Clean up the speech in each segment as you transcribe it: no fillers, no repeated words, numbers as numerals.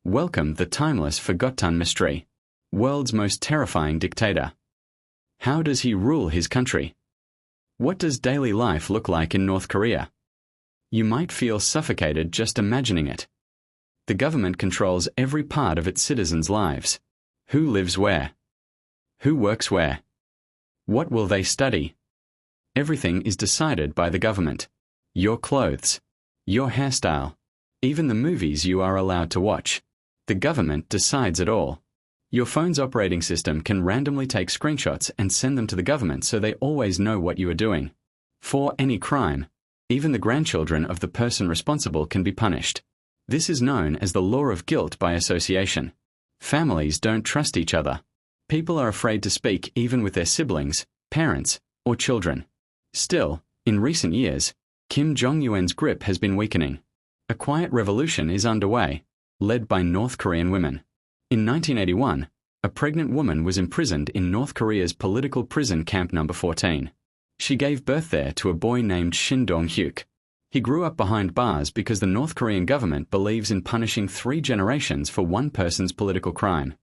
Welcome the timeless forgotten mystery. World's most terrifying dictator. How does he rule his country? What does daily life look like in North Korea? You might feel suffocated just imagining it. The government controls every part of its citizens' lives. Who lives where? Who works where? What will they study? Everything is decided by the government. Your clothes, your hairstyle, even the movies you are allowed to watch. The government decides it all. Your phone's operating system can randomly take screenshots and send them to the government so they always know what you are doing. For any crime, even the grandchildren of the person responsible can be punished. This is known as the law of guilt by association. Families don't trust each other. People are afraid to speak even with their siblings, parents, or children. Still, in recent years, Kim Jong Un's grip has been weakening. A quiet revolution is underway, led by North Korean women. In 1981, a pregnant woman was imprisoned in North Korea's political prison camp number 14. She gave birth there to a boy named Shin Dong Hyuk. He grew up behind bars because the North Korean government believes in punishing 3 generations for one person's political crime.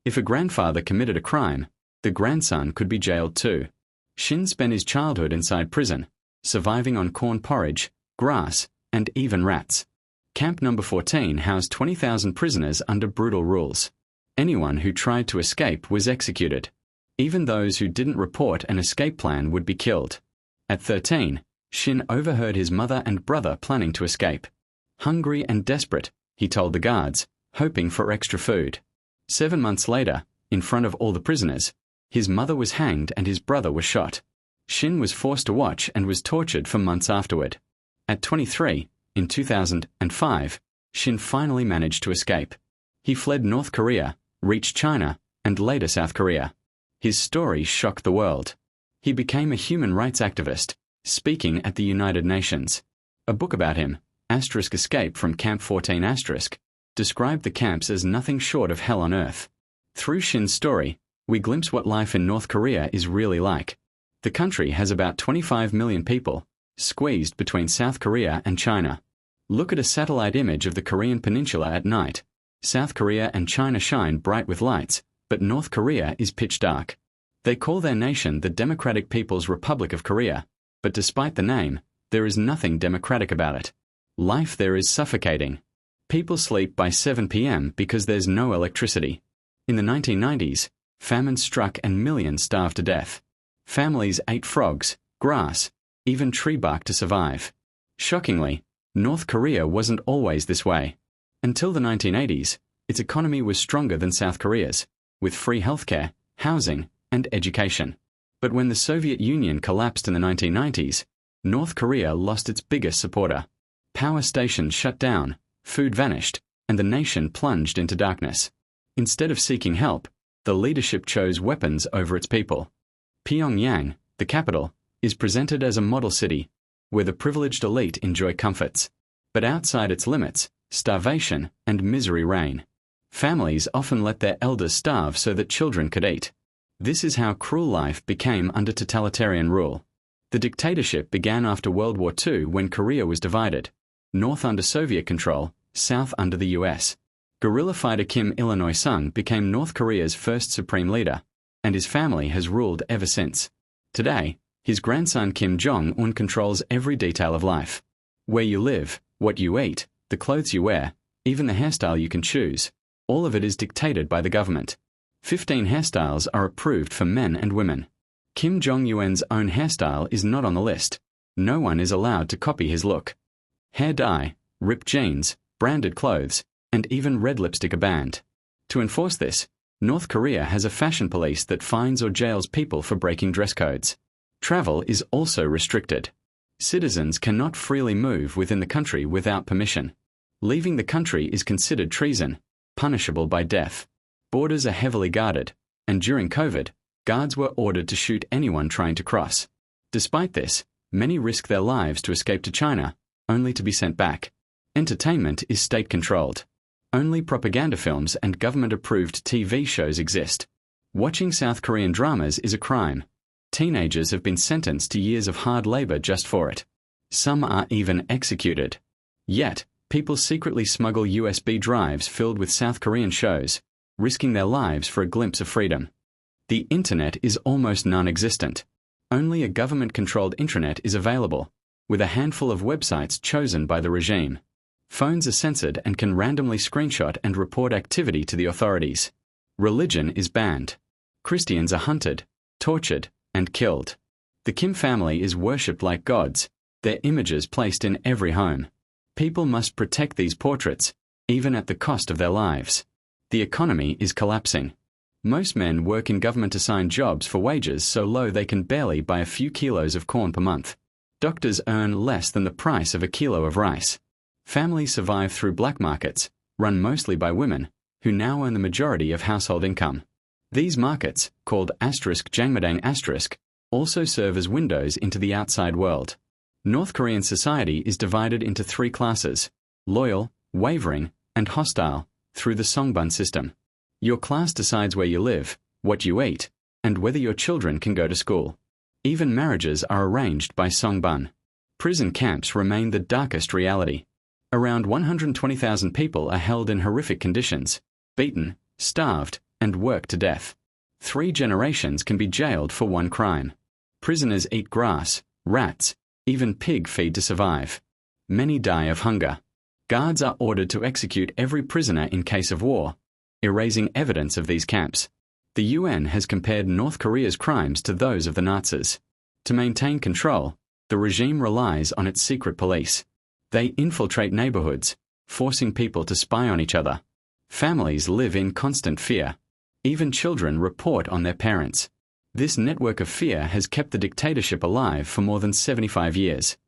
If a grandfather committed a crime, the grandson could be jailed too. Shin spent his childhood inside prison, surviving on corn porridge, grass, and even rats. Camp number 14 housed 20,000 prisoners under brutal rules. Anyone who tried to escape was executed. Even those who didn't report an escape plan would be killed. At 13, Shin overheard his mother and brother planning to escape. Hungry and desperate, he told the guards, hoping for extra food. 7 months later, in front of all the prisoners, his mother was hanged and his brother was shot. Shin was forced to watch and was tortured for months afterward. At 23, in 2005, Shin finally managed to escape. He fled North Korea, reached China, and later South Korea. His story shocked the world. He became a human rights activist, speaking at the United Nations. A book about him, Escape from Camp 14 described the camps as nothing short of hell on earth. Through Shin's story, we glimpse what life in North Korea is really like. The country has about 25 million people, squeezed between South Korea and China. Look at a satellite image of the Korean peninsula at night. South Korea and China shine bright with lights, but North Korea is pitch dark. They call their nation the Democratic People's Republic of Korea, but despite the name, there is nothing democratic about it. Life there is suffocating. People sleep by 7 p.m. because there's no electricity. In the 1990s, famine struck and millions starved to death. Families ate frogs, grass, even tree bark to survive. Shockingly, North Korea wasn't always this way. Until the 1980s, its economy was stronger than South Korea's, with free healthcare, housing, and education. But when the Soviet Union collapsed in the 1990s, North Korea lost its biggest supporter. Power stations shut down, food vanished, and the nation plunged into darkness. Instead of seeking help, the leadership chose weapons over its people. Pyongyang, the capital, is presented as a model city, where the privileged elite enjoy comforts. But outside its limits, starvation and misery reign. Families often let their elders starve so that children could eat. This is how cruel life became under totalitarian rule. The dictatorship began after World War II when Korea was divided. North under Soviet control, South under the US. Guerrilla fighter Kim Il-sung became North Korea's first supreme leader, and his family has ruled ever since. Today, his grandson Kim Jong Un controls every detail of life. Where you live, what you eat, the clothes you wear, even the hairstyle you can choose, all of it is dictated by the government. 15 hairstyles are approved for men and women. Kim Jong Un's own hairstyle is not on the list. No one is allowed to copy his look. Hair dye, ripped jeans, branded clothes, and even red lipstick are banned. To enforce this, North Korea has a fashion police that fines or jails people for breaking dress codes. Travel is also restricted. Citizens cannot freely move within the country without permission. Leaving the country is considered treason, punishable by death. Borders are heavily guarded, and during COVID, guards were ordered to shoot anyone trying to cross. Despite this, many risk their lives to escape to China, only to be sent back. Entertainment is state-controlled. Only propaganda films and government-approved TV shows exist. Watching South Korean dramas is a crime. Teenagers have been sentenced to years of hard labor just for it. Some are even executed. Yet, People secretly smuggle USB drives filled with South Korean shows, risking their lives for a glimpse of freedom. The internet is almost non-existent. Only a government-controlled intranet is available, with a handful of websites chosen by the regime. Phones are censored and can randomly screenshot and report activity to the authorities. Religion is banned. Christians are hunted, tortured, and killed. The Kim family is worshipped like gods, their images placed in every home. People must protect these portraits, even at the cost of their lives. The economy is collapsing. Most men work in government-assigned jobs for wages so low they can barely buy a few kilos of corn per month. Doctors earn less than the price of a kilo of rice. Families survive through black markets, run mostly by women, who now earn the majority of household income. These markets, called *Jangmadang*, also serve as windows into the outside world. North Korean society is divided into three classes: loyal, wavering, and hostile, through the Songbun system. Your class decides where you live, what you eat, and whether your children can go to school. Even marriages are arranged by Songbun. Prison camps remain the darkest reality. Around 120,000 people are held in horrific conditions, beaten, starved, and worked to death. 3 generations can be jailed for one crime. Prisoners eat grass, rats, even pig feed to survive. Many die of hunger. Guards are ordered to execute every prisoner in case of war, erasing evidence of these camps. The UN has compared North Korea's crimes to those of the Nazis. To maintain control, the regime relies on its secret police. They infiltrate neighborhoods, forcing people to spy on each other. Families live in constant fear. Even children report on their parents. This network of fear has kept the dictatorship alive for more than 75 years.